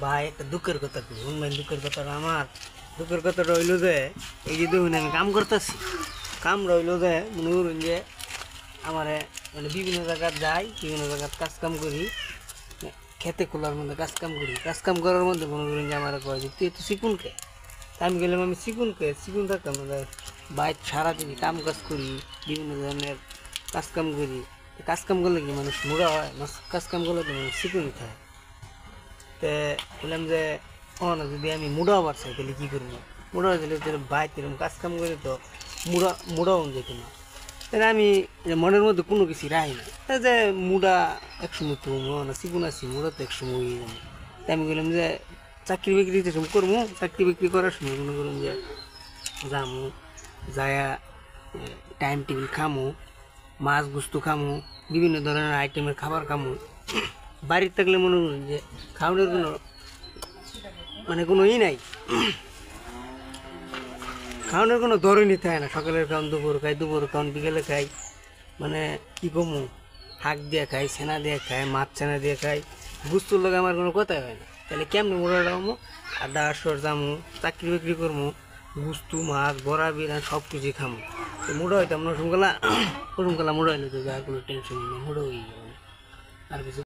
ভাই একটা দুঃখের কথা কই শুনবেন। দুঃখের কথাটা আমার দুঃখের কথাটা হইলো যে এই যে দেখুন আমি কাম করতেছি। কাম রইলো যে মনে করুন যে আমারে মানে বিভিন্ন জায়গায় যাই, বিভিন্ন জায়গায় কাজ কাম করি, খেতে খোলার মধ্যে কাজ কাম করি। কাজ কাম করার মধ্যে মনে করেন যে আমার কয় যে তুই একটু চিকুন কে। আমি গেলাম আমি চিকুন থাকতাম না। বাইক সারাদিন কাম কাজ করি, বিভিন্ন ধরনের কাজ কাম করি। কাজ কাম করলে কি মানুষ মোড়া হয়? কাজ কাম করলে তো মানুষ চিকুনই খায়। তে বললাম যে না, যদি আমি মুড়া আবার চাই তাহলে কী করবো? মুড়া দিলে বাইক এরকম কাজ কাম করে তো মুড়াও যেত না। তাহলে আমি মনের মধ্যে কোনো কিছু রাখি না। যে মুড়া একসময় তো না চিকুন আছি, মুড়া তো একসময় যাবো। তাই আমি বললাম যে চাকরি বাকরি যেরকম করবো, চাকরি বাকরি করার সময় মনে করুন যে যামু, যায়া টাইম টেবিল খামু, মাছ গুস্তু খামু, বিভিন্ন ধরনের আইটেমের খাবার খামু। বাড়ির থাকলে মনে করুন যে খাওয়ানোর কোনো মানে কোনো নাই, খাওয়ানোর কোনো ধরনই থাকে না। সকালের খাওয়ান দুপুর খাই, দুপুর খাওয়ান বিকেলে খাই, মানে কী কমু, শাক দিয়ে খাই, ছেনা দিয়ে খাই, মাছ ছেনা দিয়ে খাই। গুস্তুর লোক আমার কোনো কথাই হয় না। তাহলে কেমনি মোড়া যাবো? আড্ডা আসর যামু, চাকরি বাকরি করবো, গুস্তু মাছ বড়া বিরান সব কিছুই খামো। তো মোড়া হইতাম না ওরকমকালা মোড়া হইলে তো যার কোনো টেনশন নেই, মোড়া হয়ে যাবে আর কিছু।